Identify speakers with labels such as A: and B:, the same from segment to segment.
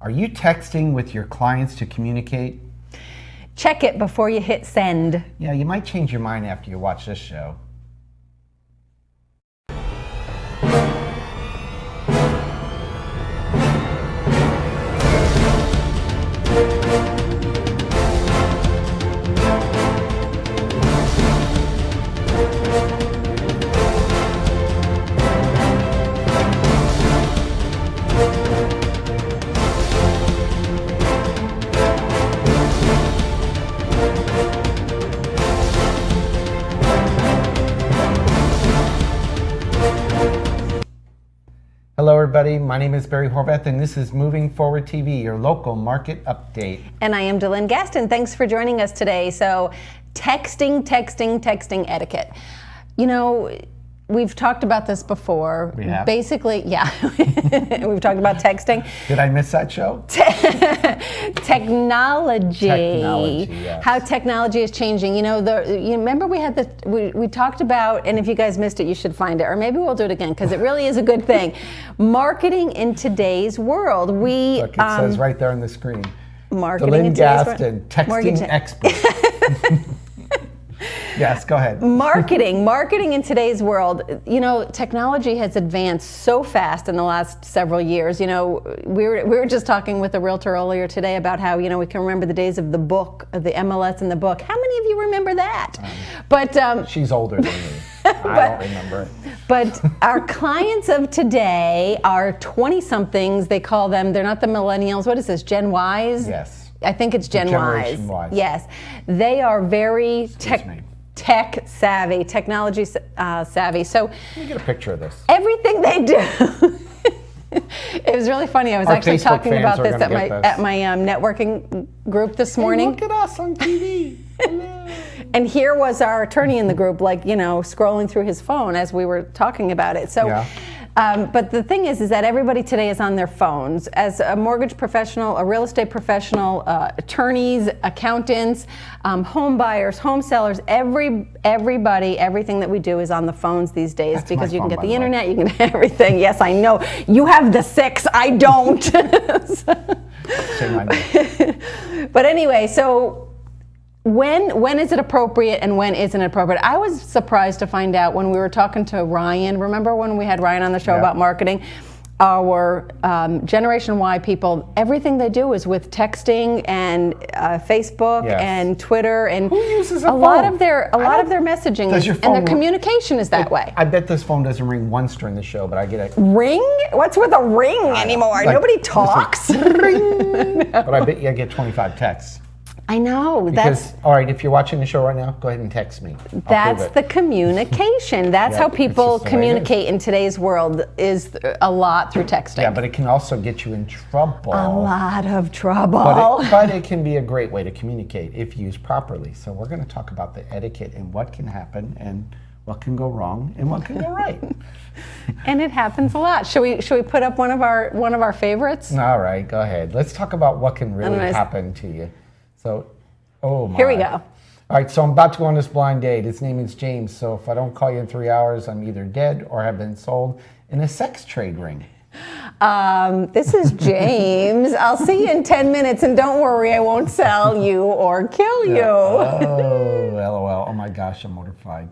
A: Are you texting with your clients to communicate?
B: Check it before you hit send.
A: Yeah, you might change your mind after you watch this show. Hello everybody, my name is Barry Horvath and this is Moving Forward TV, your local market update.
B: And I am Dylan Gaston. Thanks for joining us today. So, texting etiquette. You know, we've talked about this before.
A: We have?
B: Basically, yeah. We've talked about texting.
A: Did I miss that show?
B: Technology.
A: Yes.
B: How technology is changing. You know, you remember we talked about, and if you guys missed it, you should find it, or maybe we'll do it again because it really is a good thing. Marketing in today's world.
A: Look, it says right there on the screen.
B: Marketing in
A: Dylan
B: today's
A: Gaston,
B: world.
A: texting expert. Yes, go ahead.
B: Marketing in today's world. You know, technology has advanced so fast in the last several years. You know, we were just talking with a realtor earlier today about how, you know, we can remember the days of the book, of the MLS and the book. How many of you remember that? But
A: she's older than me. I don't remember it.
B: But our clients of today are 20-somethings. They call them, they're not the millennials. What is this, Gen Ys?
A: Yes.
B: I think it's Gen Ys.
A: Generation Ys.
B: Yes. They are very tech savvy, technology savvy. So
A: Let me get a picture of this.
B: everything they do. It was really funny. I was
A: Our
B: actually
A: Facebook
B: talking
A: fans
B: about
A: are
B: this
A: gonna
B: at
A: get
B: my networking group this morning.
A: Hey, look at us on TV. Hello.
B: And here was our attorney in the group, like, you know, scrolling through his phone as we were talking about it. So,
A: Yeah.
B: but the thing is that everybody today is on their phones. As a mortgage professional, a real estate professional, attorneys, accountants, home buyers, home sellers, everybody, everything that we do is on the phones these days.
A: That's
B: because
A: my
B: you can
A: phone,
B: get
A: by
B: the
A: the way.
B: internet, you can get everything. Yes, I know. You have the 6, I don't.
A: Say my name.
B: But anyway, so when is it appropriate and when isn't it appropriate? I was surprised to find out when we were talking to Ryan. Remember when we had Ryan on the show
A: Yeah.
B: about marketing? Our Generation Y people, everything they do is with texting and Facebook
A: Yes.
B: and Twitter, and
A: Who uses a
B: lot
A: phone?
B: of their messaging
A: Does your
B: and
A: phone
B: their
A: work?
B: communication is that way.
A: I bet this phone doesn't ring once during the show, but I get a
B: Ring? What's with a ring anymore?
A: Like,
B: Nobody
A: just
B: talks.
A: but I bet you I get 25 texts.
B: I know.
A: Because, all right, if you're watching the show right now, go ahead and text me. I'll
B: That's
A: prove it.
B: the communication. That's
A: Yeah,
B: how
A: it's
B: people
A: just the way it
B: communicate in today's world, is a lot through texting.
A: Yeah, but it can also get you in trouble.
B: a lot of trouble.
A: But it can be a great way to communicate if used properly. So we're going to talk about the etiquette and what can happen and what can go wrong and what can go right.
B: And it happens a lot. Should we put up one of our favorites?
A: All right, go ahead. Let's talk about what can really
B: Anyways.
A: happen to you. So, oh my.
B: Here we go.
A: All right, so I'm about to go on this blind date. His name is James. So if I don't call you in 3 hours, I'm either dead or have been sold in a sex trade ring.
B: This is James. I'll see you in 10 minutes, and don't worry, I won't sell you or kill you.
A: Oh, LOL. Oh my gosh, I'm mortified.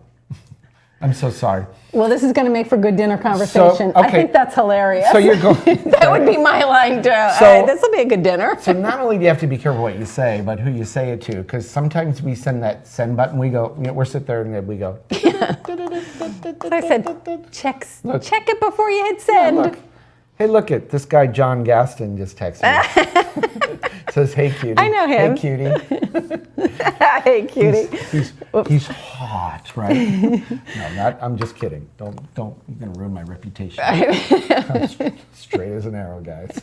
A: I'm so sorry.
B: Well, this is going to make for good dinner conversation. I
A: okay.
B: think that's hilarious.
A: So you're going.
B: That would be my line too.
A: So-
B: This will be a good dinner.
A: So not only do you have to be careful what you say, but who you say it to, because sometimes we send that send button. We go, you know, we're sit there and then we go.
B: I said, check it before you hit
A: Yeah,
B: send.
A: look. Hey, look it. This guy John Gaston just texted me. Says, "Hey, cutie."
B: I know him.
A: Hey, cutie.
B: Hey, cutie.
A: He's hot, right? No, I'm just kidding. Don't. You're gonna ruin my reputation. I'm straight as an arrow, guys.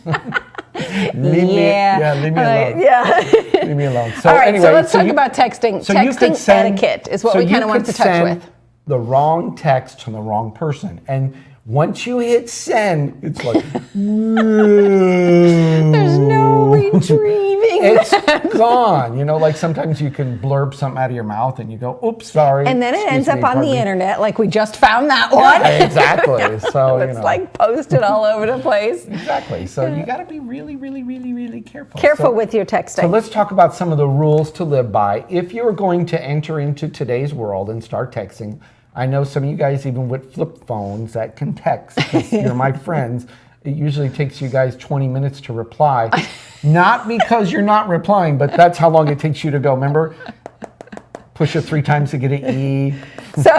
A: leave me alone.
B: Yeah.
A: Leave me alone. So
B: All right,
A: anyway,
B: so let's talk about texting.
A: So you could
B: Texting
A: send,
B: etiquette is what
A: so
B: we kind
A: you
B: of want
A: could
B: to touch
A: send
B: with.
A: the wrong text to the wrong person, and once you hit send, it's like
B: There's no retrieving
A: It's gone. You know, like sometimes you can blurb something out of your mouth and you go, oops, sorry.
B: And then it
A: Excuse
B: ends
A: me,
B: up on
A: pardon
B: the
A: me.
B: internet, like we just found that one.
A: Yeah, exactly. So,
B: It's like posted all over the place.
A: Exactly. So you got to be really, really, really, really careful.
B: Careful
A: So-
B: with your texting.
A: So let's talk about some of the rules to live by. If you're going to enter into today's world and start texting, I know some of you guys even with flip phones that can text, 'cause you're my friends. It usually takes you guys 20 minutes to reply. Not because you're not replying, but that's how long it takes you to go. Remember? Push it 3 times to get an E.
B: So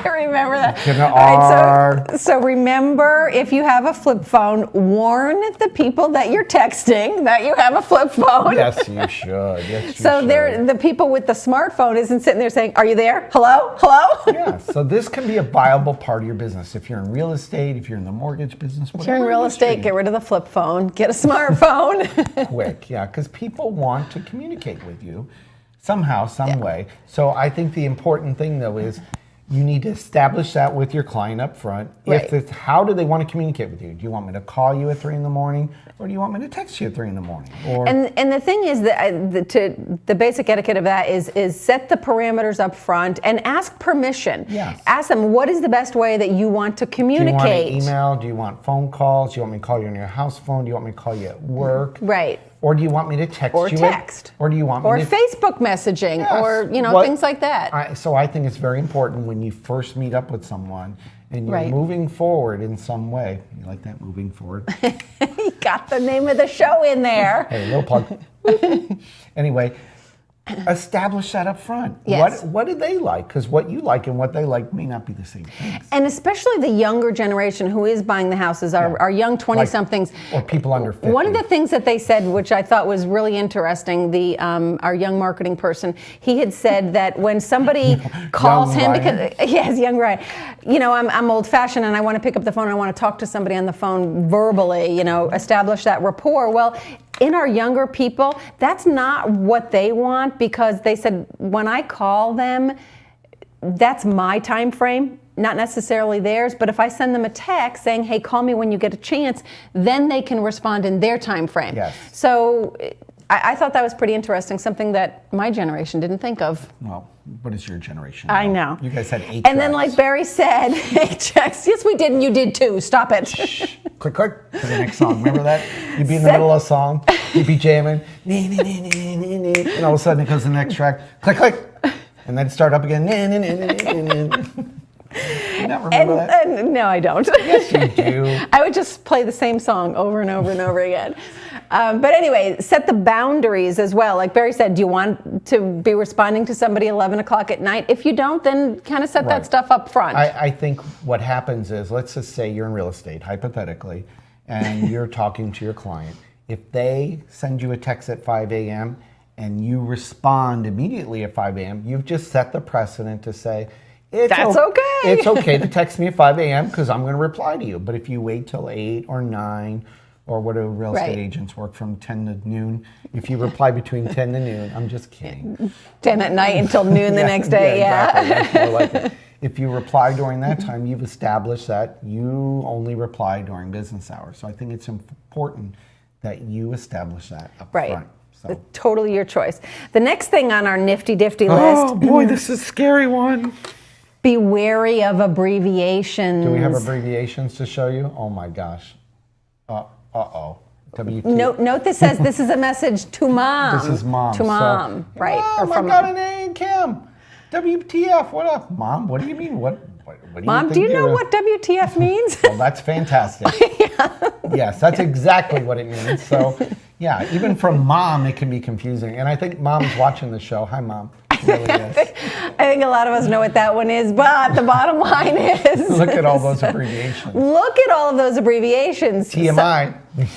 B: remember that.
A: Get an
B: All
A: R.
B: right, so remember, if you have a flip phone, warn the people that you're texting that you have a flip phone.
A: Yes, you should. Yes, you
B: So
A: should.
B: the people with the smartphone isn't sitting there saying, "Are you there? Hello? Hello?"
A: Yeah, so this can be a viable part of your business. If you're in real estate, if you're in the mortgage business,
B: If you're in
A: whatever
B: real
A: industry,
B: estate, get rid of the flip phone, get a smartphone.
A: quick, yeah, because people want to communicate with you somehow, some way. So I think the important thing though is you need to establish that with your client up front.
B: Right.
A: If it's, how do they want to communicate with you? Do you want me to call you at 3 a.m, or do you want me to text you at 3 a.m? Or
B: And the thing is that the basic etiquette of that is set the parameters up front and ask permission.
A: Yes.
B: Ask them, what is the best way that you want to
A: do you want
B: communicate?
A: an email? Do you want phone calls? Do you want me to call you on your house phone? Do you want me to call you at work?
B: Right.
A: Or do you want me to text
B: Or
A: you?
B: text.
A: Or do you want
B: Or
A: me to
B: Facebook messaging,
A: Yes.
B: or
A: What-
B: things like that.
A: So I think it's very important when you first meet up with someone and you're
B: Right.
A: moving forward in some way. You like that, moving forward?
B: You got the name of the show in there.
A: Hey, little plug. Anyway, establish that up front.
B: Yes.
A: What do they like? Because what you like and what they like may not be the same things.
B: And especially the younger generation who is buying the houses, our young 20-somethings.
A: Or people under 50.
B: One of the things that they said, which I thought was really interesting, the our young marketing person, he had said that when somebody calls him,
A: Ryan.
B: because yes, young Ryan, I'm old-fashioned and I want to pick up the phone, I want to talk to somebody on the phone verbally, establish that rapport. Well, in our younger people, that's not what they want, because they said, when I call them, that's my time frame, not necessarily theirs. But if I send them a text saying, hey, call me when you get a chance, then they can respond in their time frame.
A: Yes.
B: So I thought that was pretty interesting, something that my generation didn't think of.
A: Well, what is your generation?
B: I know.
A: You guys had 8
B: And then,
A: tracks.
B: like Barry said, hey, checks. Yes, we did, and you did too. Stop it.
A: Click, click, to the next song. Remember that? You'd be in the middle of a song, you'd be jamming, and all of a sudden it goes to the next track, click, click, and then start up again. You not remember that?
B: And no, I don't.
A: Yes, you do.
B: I would just play the same song over and over and over again. But anyway, set the boundaries as well. Like Barry said, do you want to be responding to somebody 11 o'clock at night? If you don't, then kind of set that
A: Right.
B: stuff up front.
A: I think what happens is, let's just say you're in real estate, hypothetically, and you're talking to your client. If they send you a text at 5 a.m. and you respond immediately at 5 a.m., you've just set the precedent to say,
B: That's okay.
A: It's okay to text me at 5 a.m. because I'm going to reply to you. But if you wait till 8 or 9 or whatever real estate
B: Right.
A: agents work from 10 to noon, if you reply between 10 to noon, I'm just kidding.
B: 10 at night until noon the next day, yeah.
A: Exactly. That's more like it. If you reply during that time, you've established that you only reply during business hours. So I think it's important that you establish that up
B: Right.
A: front. So.
B: Totally your choice. The next thing on our nifty-difty
A: Oh
B: list,
A: boy, this is a scary one.
B: be wary of abbreviations.
A: Do we have abbreviations to show you? Oh my gosh. Uh-oh. WT.
B: Note this says this is a message to mom.
A: This is mom.
B: To
A: So-
B: mom, right.
A: Oh,
B: or
A: my God, an A and Kim. WTF, what up? Mom, what do you mean? What do you
B: Mom,
A: think
B: do you know
A: you're-
B: what WTF means?
A: Well, that's fantastic. Yes, that's exactly what it means. So, yeah, even from mom, it can be confusing. And I think mom's watching the show. Hi, mom. It really is.
B: I think a lot of us know what that one is, but the bottom line is...
A: Look at all those abbreviations.
B: Look at all of those abbreviations.
A: TMI.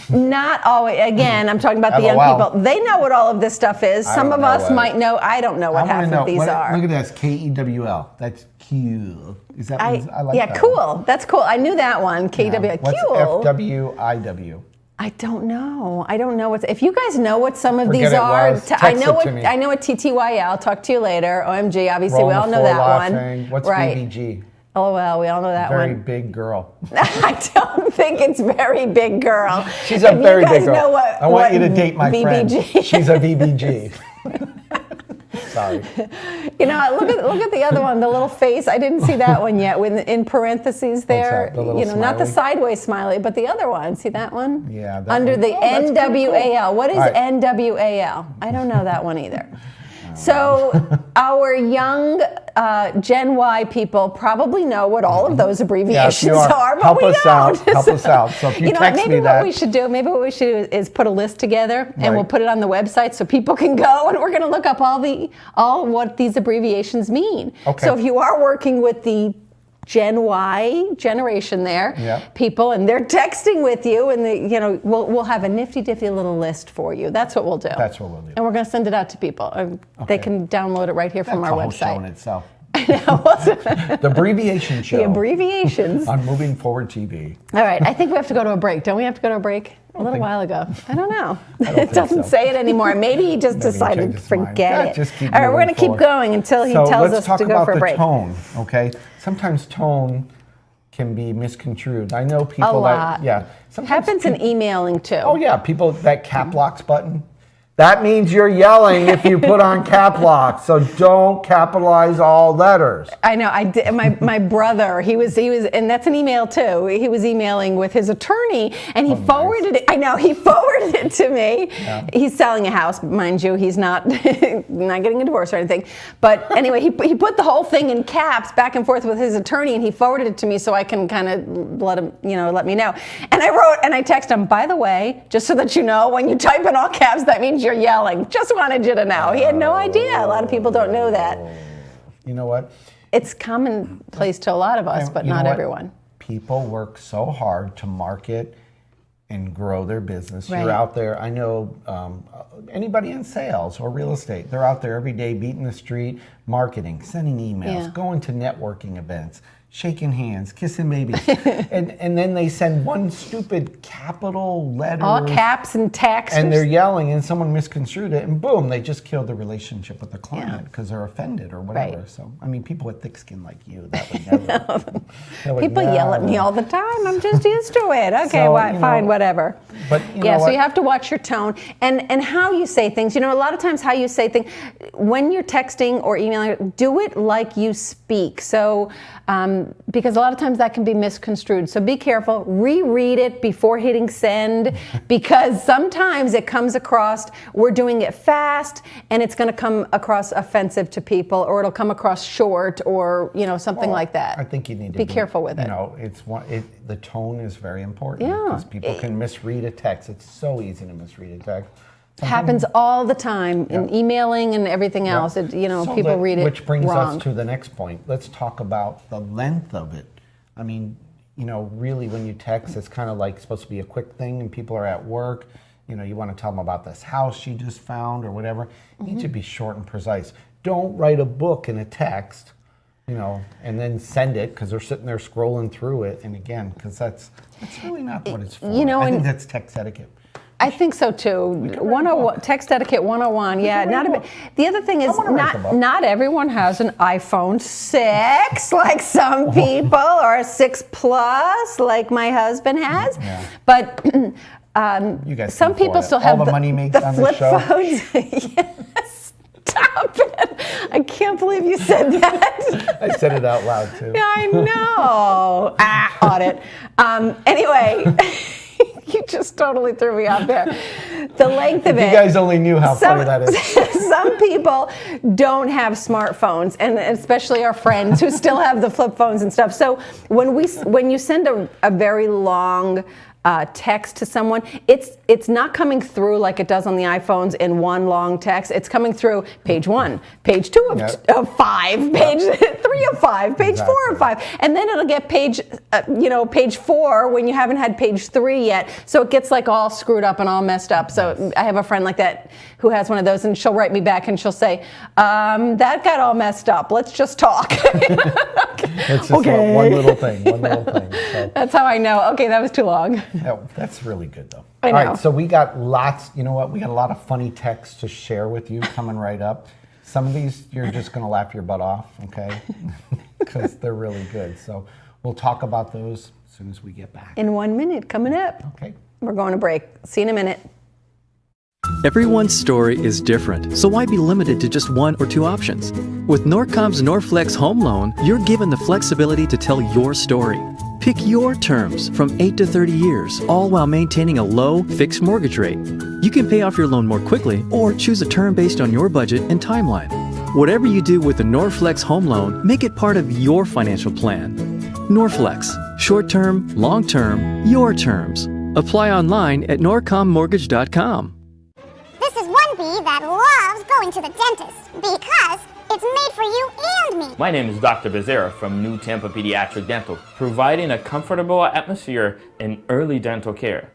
B: Not always. Again, I'm talking about the young
A: LOL.
B: people. They know what all of this stuff is.
A: I
B: Some
A: don't
B: of
A: know
B: us
A: what-
B: might know. I don't know what
A: I
B: half
A: wanna know.
B: of these
A: What-
B: are.
A: Look at this, KEWL. That's cool. Is that
B: I
A: I like
B: yeah,
A: that
B: cool.
A: one.
B: That's cool. I knew that one.
A: Yeah.
B: KW.
A: What's
B: Cool.
A: FWIW?
B: I don't know. I don't know what's. If you guys know what some of
A: Forget
B: these
A: it
B: are,
A: was.
B: I
A: Text
B: know
A: it
B: what
A: to me.
B: I know what TTYL. Talk to you later. OMG. Obviously,
A: Roll
B: we
A: on
B: all
A: the
B: know
A: floor
B: that one.
A: laughing. What's
B: right.
A: VBG?
B: LOL, we all know that
A: Very
B: one.
A: big girl.
B: I don't think it's very big girl.
A: She's a
B: If
A: very
B: you guys
A: big girl.
B: know what,
A: I want
B: what
A: you to date my friend.
B: BBG
A: She's a VBG. Sorry.
B: You know, look at the other one, the little face. I didn't see that one yet. With in parentheses there,
A: that? The little
B: you know, not the
A: smiley?
B: sideways smiley, but the other one. See that one?
A: Yeah. That
B: Under
A: one.
B: the
A: Oh, that's kinda cool.
B: NWAL. What is
A: All right.
B: NWAL? I don't know that one either. So our young Gen Y people probably know what all of those abbreviations are, but
A: help
B: we
A: us
B: don't.
A: out. Help us out. So if you
B: know,
A: text
B: maybe
A: me that,
B: what we should do is put a list together and we'll
A: Right.
B: put it on the website so people can go and we're going to look up all what these abbreviations mean.
A: Okay.
B: So if you are working with the Gen Y generation there,
A: Yeah.
B: people, and they're texting with you, and we'll have a nifty-diffty little list for you. That's what we'll do.
A: That's what we'll do.
B: And we're going to send it out to people. They
A: Okay.
B: can download it right here from
A: that's
B: our
A: a whole show in
B: website.
A: itself.
B: The
A: The abbreviation show
B: abbreviations.
A: on Moving Forward TV.
B: All right, I think we have to go to a break. Don't we have to go to a break? A little while ago. I don't know.
A: don't
B: It
A: think
B: doesn't
A: so.
B: say it anymore. Maybe he just
A: Maybe he
B: decided
A: changed
B: to
A: his mind.
B: forget
A: Yeah,
B: it.
A: just keep
B: All right, we're
A: moving
B: going to keep
A: forward.
B: going until he
A: So
B: tells
A: let's
B: us
A: talk
B: to go
A: about
B: for a
A: the
B: break.
A: tone, okay? Sometimes tone can be misconstrued. I know people
B: A lot.
A: that, yeah. Sometimes
B: Happens in emailing too.
A: Oh yeah, people, that cap locks button. That means you're yelling if you put on cap lock. So don't capitalize all letters.
B: I know. I did. My brother. He was, and that's an email too. He was emailing with his attorney, and he forwarded it. I know. He forwarded it to me.
A: Yeah.
B: He's selling a house, mind you. He's not not getting a divorce or anything. But anyway, he put the whole thing in caps, back and forth with his attorney, and he forwarded it to me so I can kind of let me know. And I wrote and I texted him. By the way, just so that you know, when you type in all caps, that means you're yelling. Just wanted you to know. He had no idea. A lot of people don't know that.
A: You know what?
B: It's commonplace to a lot of us, but
A: You know
B: not
A: what?
B: everyone.
A: People work so hard to market and grow their business.
B: Right.
A: You're out there. I know anybody in sales or real estate, they're out there every day beating the street, marketing, sending emails,
B: Yeah.
A: going to networking events, shaking hands, kissing babies. and then they send one stupid capital letter.
B: All caps and text.
A: And they're yelling, and someone misconstrued it, and boom, they just killed the relationship with the client because they're offended or whatever.
B: Right.
A: So, I mean, people with thick skin like you, that would never. that would
B: People yell at me
A: never.
B: all the time. I'm just used to it. Okay,
A: So,
B: fine, whatever.
A: But you
B: Yeah,
A: know
B: so
A: what?
B: you have to watch your tone and how you say things. You know, a lot of times how you say things, when you're texting or emailing, do it like you speak. So, because a lot of times that can be misconstrued. So be careful. Reread it before hitting send, because sometimes it comes across, we're doing it fast, and it's going to come across offensive to people, or it'll come across short, or something like that.
A: I think you need to
B: be careful with it.
A: You know, the tone is very important.
B: Yeah.
A: Because people can misread a text. It's so easy to misread a text.
B: Happens all the time in emailing and everything else.
A: So
B: People read it
A: Which brings
B: wrong.
A: us to the next point. Let's talk about the length of it. I mean, really when you text, it's kind of like supposed to be a quick thing, and people are at work. You want to tell them about this house you just found or whatever. You need to be short and precise. Don't write a book in a text, and then send it because they're sitting there scrolling through it. And again, because that's really not what it's for. I think that's text etiquette.
B: I think so too. 101, text etiquette 101. Yeah,
A: write
B: not
A: a
B: a
A: book.
B: bit. The other thing is
A: wanna write the book.
B: not everyone has an iPhone 6 like some people, or a 6 Plus like my husband has.
A: Yeah.
B: But
A: You guys
B: some
A: can
B: people
A: afford it.
B: still
A: All
B: have
A: the money makes
B: the
A: on
B: flip
A: this show.
B: phones. Yes. Stop it! I can't believe you said that.
A: I said it out loud too.
B: Yeah, I know. Audit. Anyway, you just totally threw me off there. The length of
A: If
B: it.
A: you guys only knew how funny that is.
B: Some people don't have smartphones, and especially our friends who still have the flip phones and stuff. So when you send a very long text to someone, it's not coming through like it does on the iPhones in one long text. It's coming through page 1, page 2 of 5, page 3 of 5, page 4 of 5, and then it'll get page 4 when you haven't had page 3 yet. So it gets like all screwed up and all messed up. So I have a friend like that who has one of those, and she'll write me back and she'll say, that got all messed up. Let's just talk.
A: It's just one little thing. So.
B: That's how I know. Okay, that was too long.
A: That's really good, though.
B: I know.
A: All right, so we got lots, we got a lot of funny texts to share with you coming right up. Some of these, you're just going to laugh your butt off, okay? Because they're really good. So we'll talk about those as soon as we get back.
B: In 1 minute, coming up.
A: Okay.
B: We're going to break. See you in a minute.
C: Everyone's story is different, so why be limited to just one or two options? With Norcom's Norflex Home Loan, you're given the flexibility to tell your story. Pick your terms from 8 to 30 years, all while maintaining a low, fixed mortgage rate. You can pay off your loan more quickly or choose a term based on your budget and timeline. Whatever you do with the Norflex Home Loan, make it part of your financial plan. Norflex, short-term, long-term, your terms. Apply online at norcommortgage.com.
D: This is one bee that loves going to the dentist because it's made for you and me.
E: My name is Dr. Becerra from New Tampa Pediatric Dental, providing a comfortable atmosphere in early dental care.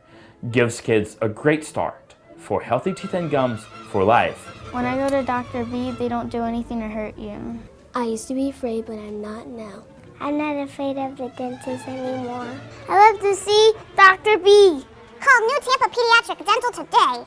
E: Gives kids a great start for healthy teeth and gums for life.
F: When I go to Dr. B, they don't do anything to hurt you.
G: I used to be afraid, but I'm not now. I'm not afraid of the dentist anymore. I love to see Dr. B.
D: Call New Tampa Pediatric Dental today.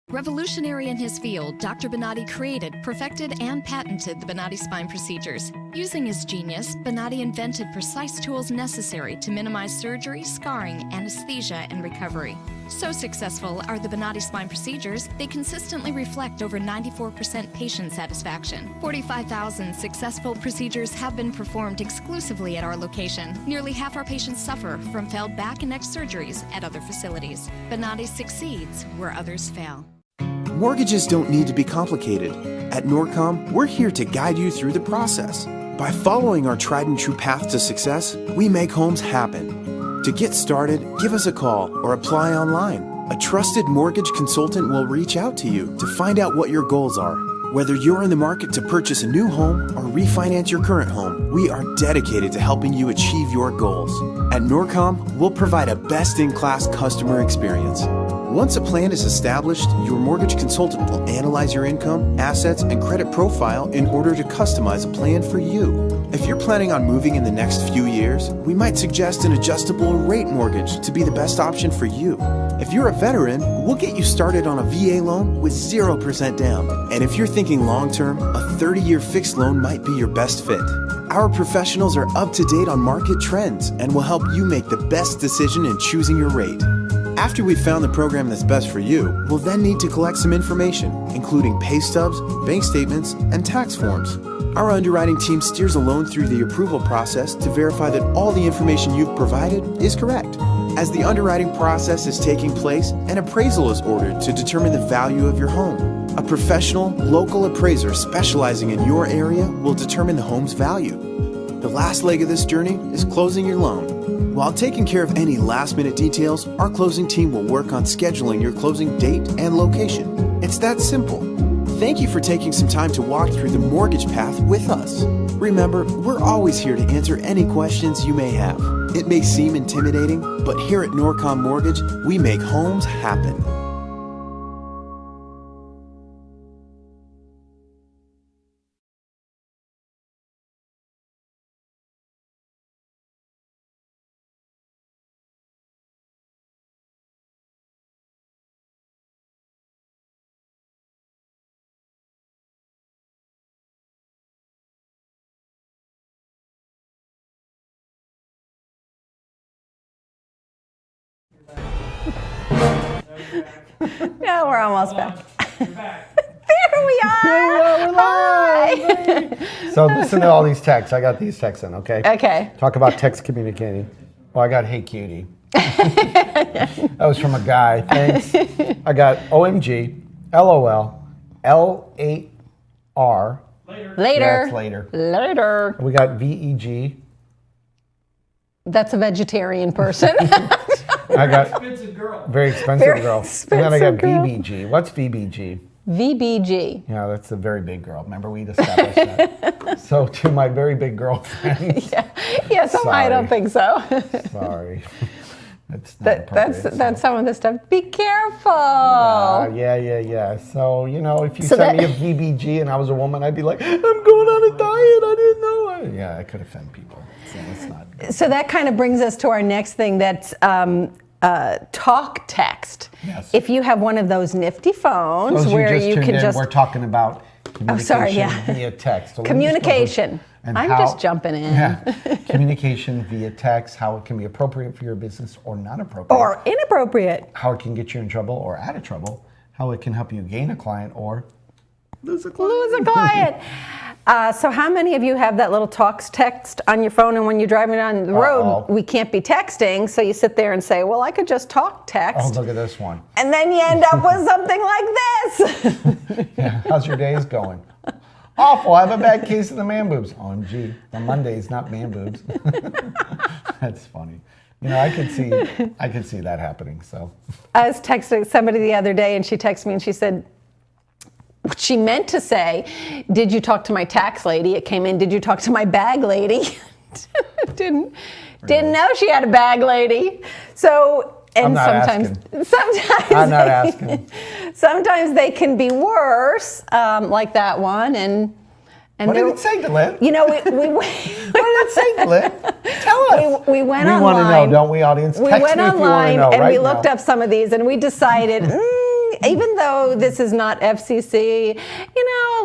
H: Revolutionary in his field, Dr. Bonatti created, perfected, and patented the Bonatti spine procedures. Using his genius, Bonatti invented precise tools necessary to minimize surgery, scarring, anesthesia, and recovery. So successful are the Bonatti spine procedures, they consistently reflect over 94% patient satisfaction. 45,000 successful procedures have been performed exclusively at our location. Nearly half our patients suffer from failed back and neck surgeries at other facilities. Bonatti succeeds where others fail.
I: Mortgages don't need to be complicated. At Norcom, we're here to guide you through the process. By following our tried and true path to success, we make homes happen. To get started, give us a call or apply online. A trusted mortgage consultant will reach out to you to find out what your goals are. Whether you're in the market to purchase a new home or refinance your current home, we are dedicated to helping you achieve your goals. At Norcom, we'll provide a best-in-class customer experience. Once a plan is established, your mortgage consultant will analyze your income, assets, and credit profile in order to customize a plan for you. If you're planning on moving in the next few years, we might suggest an adjustable rate mortgage to be the best option for you. If you're a veteran, we'll get you started on a VA loan with 0% down. And if you're thinking long-term, a 30-year fixed loan might be your best fit. Our professionals are up to date on market trends and will help you make the best decision in choosing your rate. After we've found the program that's best for you, we'll then need to collect some information, including pay stubs, bank statements, and tax forms. Our underwriting team steers a loan through the approval process to verify that all the information you've provided is correct. As the underwriting process is taking place, an appraisal is ordered to determine the value of your home. A professional, local appraiser specializing in your area will determine the home's value. The last leg of this journey is closing your loan. While taking care of any last-minute details, our closing team will work on scheduling your closing date and location. It's that simple. Thank you for taking some time to walk through the mortgage path with us. Remember, we're always here to answer any questions you may have. It may seem intimidating, but here at Norcom Mortgage, we make homes happen.
B: Yeah, we're almost back. There we are. Hi.
A: So listen to all these texts. I got these texts in, okay?
B: Okay.
A: Talk about text communicating. Oh, I got hey cutie. That was from a guy. Thanks. I got OMG, LOL, L8R.
B: Later.
A: Yeah, it's later.
B: Later.
A: We got VEG.
B: That's a vegetarian person.
A: I got very expensive girl. And then I got
B: girl.
A: VBG. What's VBG?
B: VBG.
A: Yeah, that's a very big girl. Remember we established that. So to my very big girlfriends.
B: Yeah, so I don't think so.
A: Sorry.
B: That's some of the stuff. Be careful.
A: Yeah. So, if you sent me a VBG and I was a woman, I'd be like, I'm going on a diet. I didn't know. Yeah, I could offend people. So that's not good.
B: So that kind of brings us to our next thing. That's talk text.
A: Yes.
B: If you have one of those nifty phones
A: Those
B: where
A: you
B: can
A: tuned in,
B: just
A: we're talking about communication
B: sorry, yeah.
A: via text. So let me just go through
B: Communication.
A: and
B: I'm
A: how-
B: just jumping in.
A: Yeah. Communication via text, how it can be appropriate for your business or not appropriate.
B: Or inappropriate.
A: How it can get you in trouble or out of trouble. How it can help you gain a client or lose a client.
B: Lose a client. So how many of you have that little text on your phone, and when you're driving down the road, we can't be texting, so you sit there and say, well, I could just talk text.
A: Oh, look at this one.
B: And then you end up with something like this.
A: Yeah. How's your days going? Awful. I have a bad case of the man boobs. OMG. The Monday's not man boobs. That's funny. You know, I could see that happening. So
B: I was texting somebody the other day, and she texted me and she said, she meant to say, did you talk to my tax lady? It came in, did you talk to my bag lady? Didn't know she had a bag lady. So, and
A: I'm not
B: sometimes
A: I'm not asking.
B: Sometimes they can be worse, like that one. And
A: what did it say, Dylan?
B: You know, we
A: what did it say, Dylan? Tell us.
B: We went online.
A: We want to know, don't we, audience?
B: We
A: Text
B: went
A: me if you want to
B: online
A: know
B: and
A: right
B: we
A: now.
B: looked up some of these, and we decided, even though this is not FCC,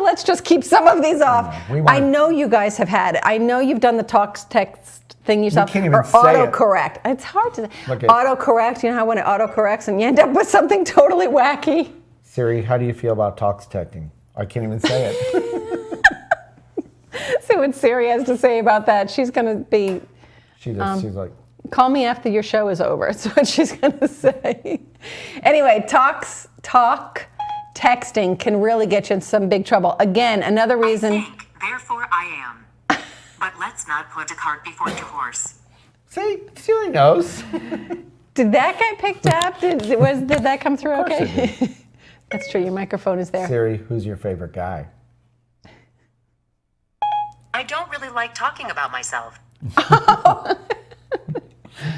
B: let's just keep some of these off. I know you guys have had it. I know you've done the text thing yourself.
A: You can't even
B: or
A: say
B: autocorrect. It's hard to autocorrect. You know how when it autocorrects and you end up with something totally wacky.
A: Siri, how do you feel about texting? I can't even say it.
B: See what Siri has to say about that. She's going to be...
A: She's like...
B: Call me after your show is over. That's what she's going to say. Anyway, texting can really get you in some big trouble. Again, another reason...
J: I think, therefore I am. But let's not put a cart before the horse.
A: See, Siri knows.
B: Did that get picked up? Did that come through okay? That's true. Your microphone is there.
A: Siri, who's your favorite guy?
J: I don't really like talking about myself.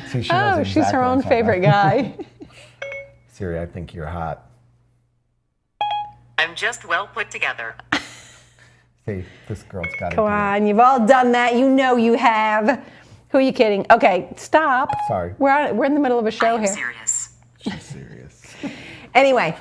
A: See, she knows
B: she's
A: exactly
B: her own
A: what I'm
B: favorite
A: talking about.
B: guy.
A: Siri, I think you're hot.
J: I'm just well put together.
A: See, this girl's got it.
B: Come on, you've all done that. You know you have. Who are you kidding? Okay, stop.
A: Sorry.
B: We're in the middle of a show
J: I'm
B: here.
J: serious.
A: She's serious.
B: Anyway,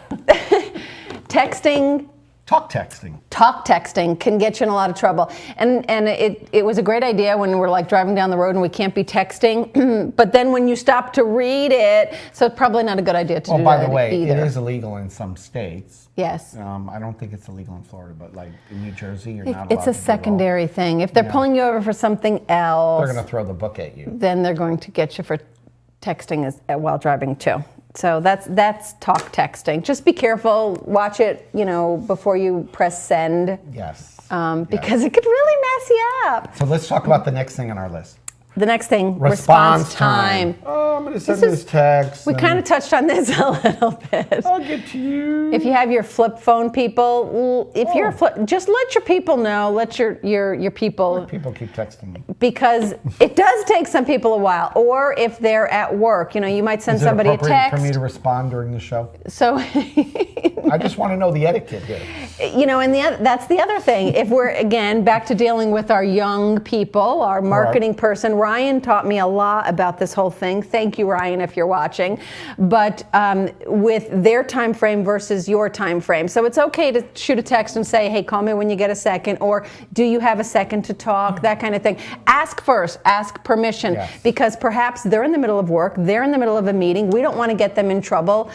B: texting.
A: Talk texting
B: Can get you in a lot of trouble. And it was a great idea when we're like driving down the road and we can't be texting. But then when you stop to read it, so it's probably not a good idea to do that
A: Well, by the way,
B: either.
A: it is illegal in some states.
B: Yes.
A: I don't think it's illegal in Florida, but like in New Jersey, you're not allowed
B: It's a
A: to do it all.
B: secondary thing. If they're pulling you over for something else,
A: They're going to throw the book at you.
B: then they're going to get you for texting while driving too. So that's talk texting. Just be careful. Watch it, before you press send.
A: Yes.
B: Because it could really mess you up.
A: So let's talk about the next thing on our list.
B: The next thing,
A: Response
B: time.
A: Oh, I'm going to send this text.
B: We kind of touched on this a little bit.
A: I'll get to you.
B: If you have your flip phone people, just let your people know. Let your people.
A: People keep texting me.
B: Because it does take some people a while. Or if they're at work, you might send somebody a
A: Is it appropriate
B: text.
A: for me to respond during the show?
B: So
A: I just want to know the etiquette here.
B: And that's the other thing. If we're, again, back to dealing with our young people, our marketing person, Ryan taught me a lot about this whole thing. Thank you, Ryan, if you're watching. But with their time frame versus your time frame. So it's okay to shoot a text and say, hey, call me when you get a second, or do you have a second to talk, that kind of thing. Ask first, ask permission, because perhaps they're in the middle of work, they're in the middle of a meeting. We don't want to get them in trouble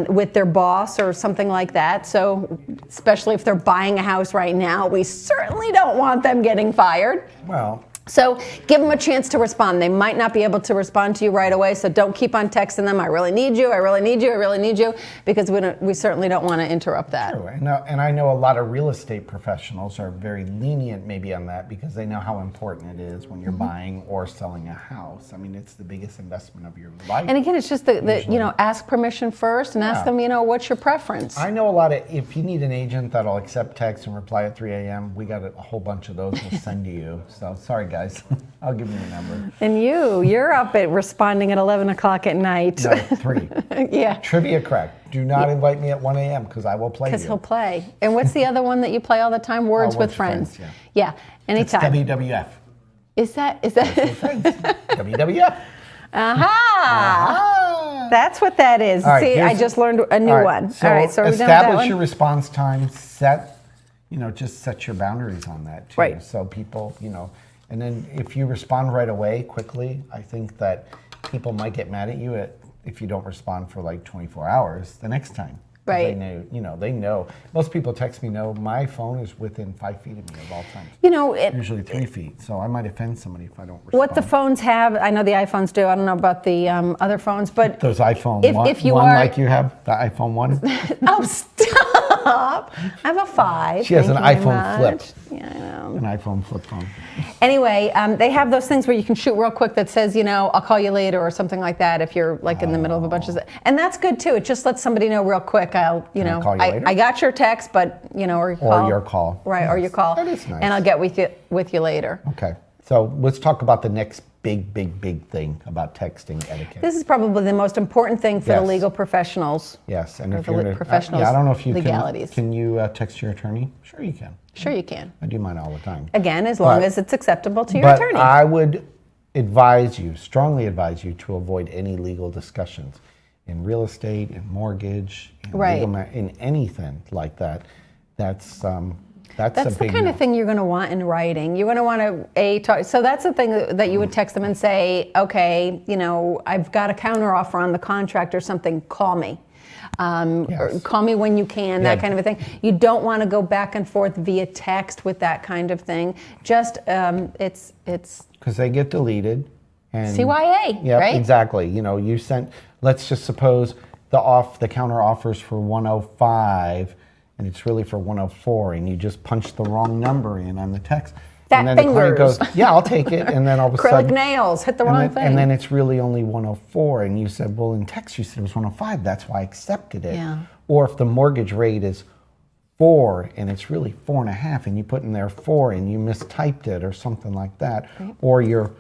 B: with their boss or something like that. So especially if they're buying a house right now, we certainly don't want them getting fired.
A: Well,
B: so give them a chance to respond. They might not be able to respond to you right away, so don't keep on texting them, I really need you, I really need you, I really need you, because we certainly don't want to interrupt that.
A: True. And I know a lot of real estate professionals are very lenient maybe on that because they know how important it is when you're buying or selling a house. I mean, it's the biggest investment of your life.
B: And again, it's just ask permission first and ask them, what's your preference?
A: I know a lot of, if you need an agent that'll accept text and reply at 3 a.m., we got a whole bunch of those we'll send to you. So sorry, guys. I'll give you the number.
B: And you're up at responding at 11 o'clock at night.
A: No, 3.
B: Yeah.
A: Trivia crack. Do not invite me at 1 a.m. because I will play you.
B: Because he'll play. And what's the other one that you play all the time? Words with Friends. Yeah, anytime.
A: It's WWF.
B: Is that?
A: Words with Friends. WWF.
B: Aha! That's what that is.
A: All right,
B: see, I just learned a new one.
A: So
B: all right, so are we done with that
A: establish
B: one?
A: your response time. Set, just set your boundaries on that too.
B: Right.
A: So people, and then if you respond right away quickly, I think that people might get mad at you if you don't respond for like 24 hours the next time.
B: Right.
A: They know. Most people text me, my phone is within 5 feet of me at all times. Usually 3 feet. So I might offend somebody if I don't respond.
B: What the phones have, I know the iPhones do. I don't know about the other phones, but
A: those iPhone
B: if you
A: one
B: are,
A: like you have, the iPhone 1.
B: Oh, stop! I have a 5.
A: She has an
B: Thank you very
A: iPhone flip.
B: much. Yeah, I know.
A: An iPhone flip phone.
B: Anyway, they have those things where you can shoot real quick that says, I'll call you later or something like that if you're like in the middle of a bunch of, and that's good too. It just lets somebody know real quick. I'll,
A: call you later?
B: I got your text, but or
A: your call.
B: Right, or your call.
A: That is nice.
B: And I'll get with you later.
A: Okay, so let's talk about the next big thing about texting etiquette.
B: This is probably the most important thing for the legal professionals.
A: Yes, and if
B: the
A: you're
B: professionals,
A: I don't know if you
B: legalities.
A: can you text your attorney? Sure you can.
B: Sure you can.
A: I do mine all the time.
B: Again, as long as it's acceptable to your attorney.
A: But I would strongly advise you to avoid any legal discussions in real estate, in mortgage, in in anything like that. That's
B: the kind of thing you're going to want in writing. You're going to want to talk. So that's the thing that you would text them and say, okay, I've got a counteroffer on the contract or something. Call me. Or call me when you can, that kind of a thing. You don't want to go back and forth via text with that kind of thing. Just, it's...
A: Because they get deleted. And
B: CYA,
A: yeah,
B: right?
A: Exactly. You sent, let's just suppose the counter offers for 105 and it's really for 104 and you just punch the wrong number in on the text. And then the client goes, yeah, I'll take it. And then all of a sudden...
B: Acrylic nails, hit the wrong thing.
A: And then it's really only 104. And you said, well, in text you said it was 105. That's why I accepted it.
B: Yeah.
A: Or if the mortgage rate is 4 and it's really 4.5 and you put in there 4 and you mistyped it or something like that. Right. Or your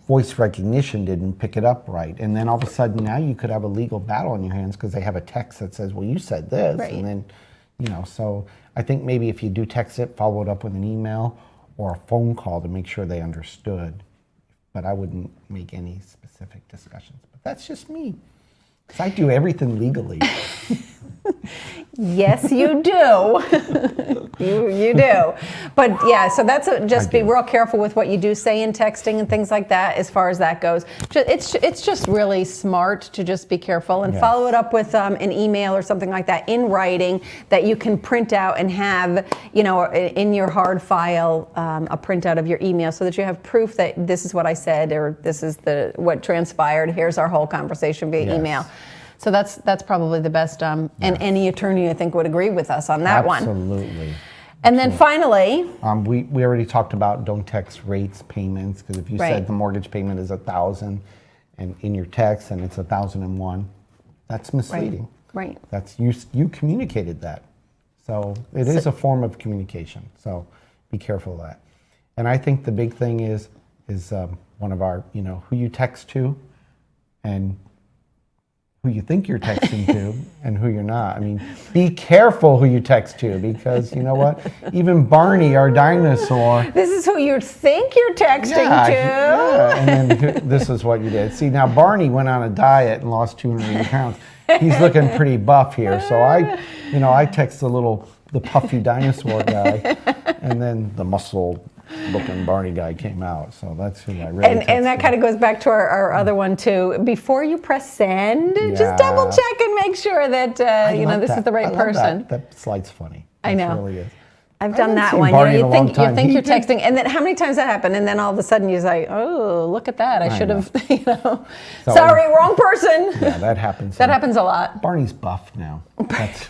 A: voice recognition didn't pick it up right. And then all of a sudden now you could have a legal battle on your hands because they have a text that says, well, you said this. Right. And then, so I think maybe if you do text it, follow it up with an email or a phone call to make sure they understood. But I wouldn't make any specific discussions. But that's just me. Because I do everything legally.
B: Yes, you do. you do. But yeah, so that's just be real careful with what you do say in texting and things like that as far as that goes. It's just really smart to just be careful and follow it up with an email or something like that in writing that you can print out and have, in your hard file, a printout of your email so that you have proof that this is what I said or this is what transpired. Here's our whole conversation via email. So that's probably the best, and any attorney I think would agree with us on that one.
A: Absolutely.
B: And then finally,
A: we already talked about don't text rates, payments, because if you said the mortgage payment is $1,000, and in your text and it's 1,001, that's misleading.
B: Right.
A: That's you communicated that, so it is a form of communication. So be careful of that. And I think the big thing is one of our who you text to, and who you think you're texting to and who you're not. I mean, be careful who you text to because you know what? Even Barney, our dinosaur.
B: This is who you think you're texting to.
A: Yeah, and then this is what you did. See, now Barney went on a diet and lost 280 pounds. He's looking pretty buff here. So I text the puffy dinosaur guy, and then the muscle-looking Barney guy came out. So that's who I really.
B: And that kind of goes back to our other one too. Before you press send, just double check and make sure that this is the right person.
A: That slide's funny.
B: I know.
A: It really is.
B: I've done that one. You think you're texting, and then how many times that happened? And then all of a sudden you're like, oh, look at that! I should have, sorry, wrong person.
A: Yeah, that happens.
B: That happens a lot.
A: Barney's buff now. That's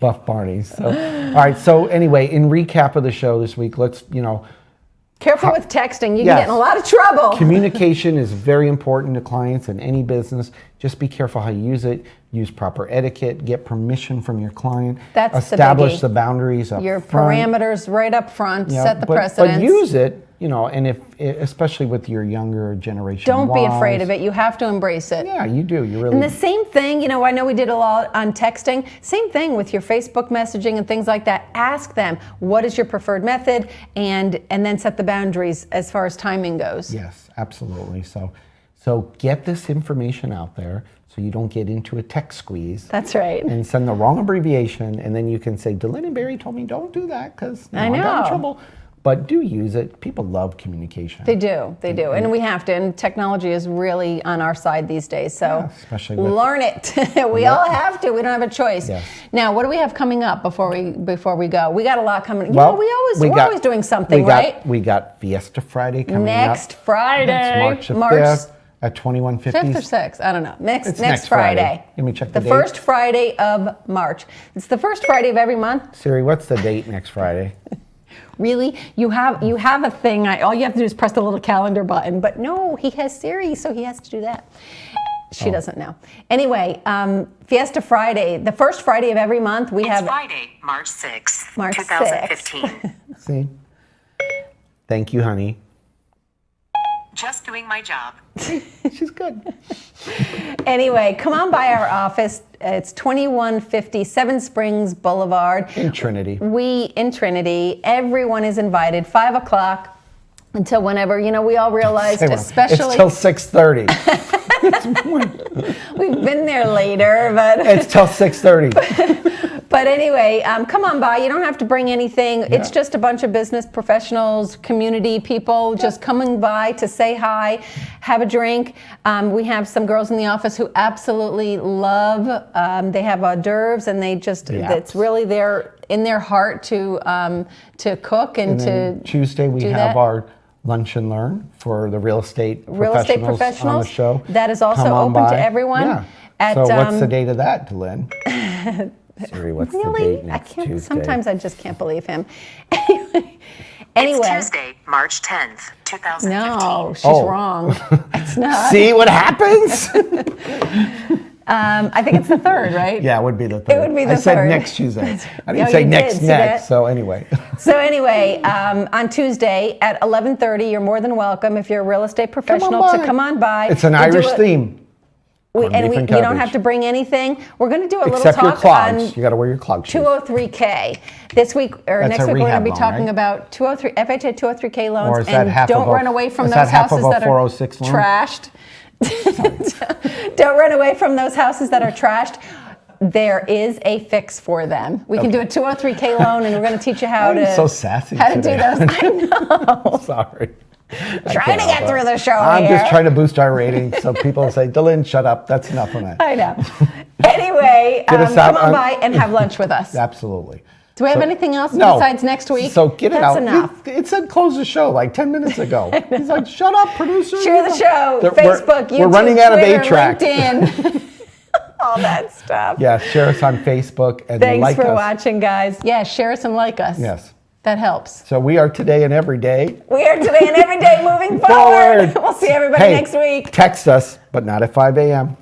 A: buff Barney. So, all right. So anyway, in recap of the show this week, let's
B: careful with texting. You can get in a lot of trouble.
A: Communication is very important to clients in any business. Just be careful how you use it. Use proper etiquette. Get permission from your client.
B: That's
A: establish the boundaries up
B: your
A: front.
B: Parameters right up front. Set the precedence.
A: But use it, and especially with your younger generation.
B: Don't be afraid of it. You have to embrace it.
A: Yeah, you do. You really.
B: And the same thing, I know we did a lot on texting. Same thing with your Facebook messaging and things like that. Ask them what is your preferred method, and then set the boundaries as far as timing goes.
A: Yes, absolutely. So So get this information out there so you don't get into a tech squeeze.
B: That's right.
A: And send the wrong abbreviation, and then you can say, DeLynn and Barry told me don't do that because
B: I
A: I got in
B: know.
A: trouble. But do use it. People love communication.
B: They do, and we have to. And technology is really on our side these days. So
A: Yeah, especially with-
B: learn it. We all have to. We don't have a choice.
A: Yes.
B: Now, what do we have coming up before we go? We got a lot coming.
A: Well,
B: we're always doing something, right?
A: We got Fiesta Friday coming
B: Next
A: up.
B: Friday,
A: That's March 5th at 2150.
B: 5th or 6th? I don't know.
A: It's
B: Next Friday.
A: Let me check the date.
B: first Friday of March. It's the first Friday of every month.
A: Siri, what's the date next Friday?
B: Really? You have a thing. All you have to do is press the little calendar button. But no, he has Siri, so he has to do that. She doesn't know. Anyway, Fiesta Friday, the first Friday of every month, we
J: It's
B: have
J: Friday, March 6th,
B: March
J: 2015.
A: See? Thank you, honey.
J: Just doing my job.
A: She's good.
B: Anyway, come on by our office. It's 2150 Seven Springs Boulevard.
A: In Trinity.
B: In Trinity. Everyone is invited. 5 o'clock until whenever. We all realized, especially
A: It's till 6:30.
B: we've been there later, but
A: It's till 6:30.
B: But anyway, come on by. You don't have to bring anything. It's just a bunch of business professionals, community people just coming by to say hi, have a drink. We have some girls in the office who absolutely love. They have hors d'oeuvres, and they just it's really in their heart to cook and to
A: Tuesday we
B: do
A: have
B: that.
A: our Lunch and Learn for the real estate professionals on the show.
B: That is also
A: Come on
B: open to
A: by.
B: everyone.
A: Yeah. So what's the date of that, Delynn? Siri, what's the date next Tuesday?
B: Sometimes I just can't believe him. Anyway.
J: It's Tuesday, March 10th, 2015.
B: No, she's
A: Oh.
B: wrong. It's not.
A: See what happens?
B: I think it's the 3rd, right?
A: Yeah, it would be the 3rd.
B: It would be the
A: I said
B: 3rd.
A: next Tuesday. I
B: No,
A: didn't say
B: you
A: next,
B: did, see that?
A: so anyway.
B: So anyway, on Tuesday at 11:30, you're more than welcome if you're a real estate professional
A: by.
B: to come on by.
A: It's an
B: We do
A: Irish
B: it-
A: theme.
B: We,
A: Corned
B: and
A: beef
B: we,
A: and
B: you don't
A: cabbage.
B: have to bring anything. We're going to do a
A: Except
B: little
A: your
B: talk
A: clogs.
B: on
A: You got to wear your clog shoes.
B: 203K. This week or
A: That's
B: next
A: a
B: week, we're going
A: rehab
B: to be
A: loan,
B: talking
A: right?
B: about 203 FHA 203K loans,
A: Or is that
B: and
A: half
B: don't
A: of a-
B: run away from
A: is
B: those
A: that half
B: houses
A: of a
B: that are
A: 406 loan?
B: trashed. Don't run away from those houses that are trashed. There is a fix for them. We can do a 203K loan, and we're going to teach you how
A: I'm
B: to
A: so sassy
B: how to do
A: today.
B: those. I know.
A: Sorry.
B: Trying to get through the show
A: I'm
B: here.
A: just trying to boost our ratings so people say, Delynn, shut up. That's enough of that.
B: I know. Anyway,
A: Get us out
B: come on
A: on-
B: by and have lunch with us.
A: Absolutely.
B: Do we have
A: So-
B: anything else
A: No.
B: besides next week?
A: So get it
B: That's
A: out.
B: enough.
A: It said close the show like 10 minutes ago. He's like, shut up, producer.
B: Share the show,
A: We're-
B: Facebook, YouTube,
A: We're running out of
B: Twitter,
A: 8-track.
B: LinkedIn, all that stuff.
A: Yeah, share us on Facebook and
B: Thanks
A: like
B: for
A: us.
B: watching, guys. Yeah, share us and like us.
A: Yes.
B: That helps.
A: So we are today and every day.
B: We are today and every day moving forward. We'll see everybody
A: Hey,
B: next week.
A: Text us, but not at 5 a.m.